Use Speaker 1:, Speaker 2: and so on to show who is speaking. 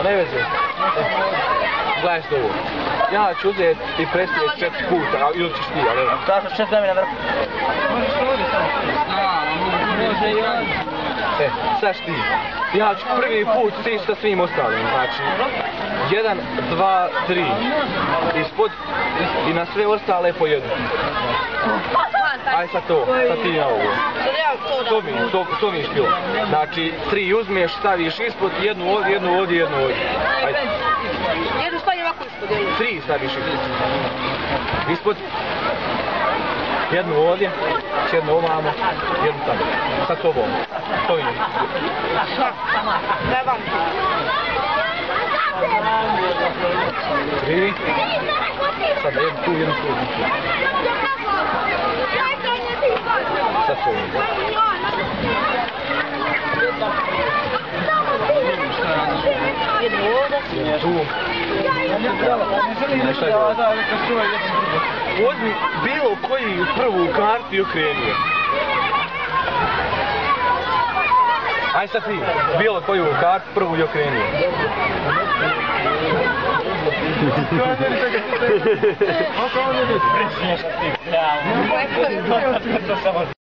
Speaker 1: Ne veze. Gledaj što ovo. Ja ću uzeti i preslijeti 4 puta, ili ćeš ti, ali evo.
Speaker 2: Tako, 4 daj mi na vrhu.
Speaker 3: Može i on.
Speaker 1: Sad ti. Ja ću prvi put stići sa svim ostalim, znači 1, 2, 3 ispod i na sve ostale po jednu. Aj sad to, sad ti na ovo. To mi je špilo. Znači 3 uzmeš, staviš ispod, jednu ovdje, jednu ovdje, jednu ovdje. Ajde.
Speaker 4: Jednu stavim ovako ispod.
Speaker 1: 3 staviš ispod. Ispod. Jednu ovdje, jednu ovamo, jednu tamo. Sad to ovom. To je.
Speaker 4: Trebam.
Speaker 1: 3. Sad jednu tu, jednu tu. Sad to je.
Speaker 4: Jednu ovdje.
Speaker 1: Tu. Uzmi bilo koji prvu kartu i okreni je. Aj sad ti, bilo koju kartu prvu i okreni je.
Speaker 2: Presmiješan ti.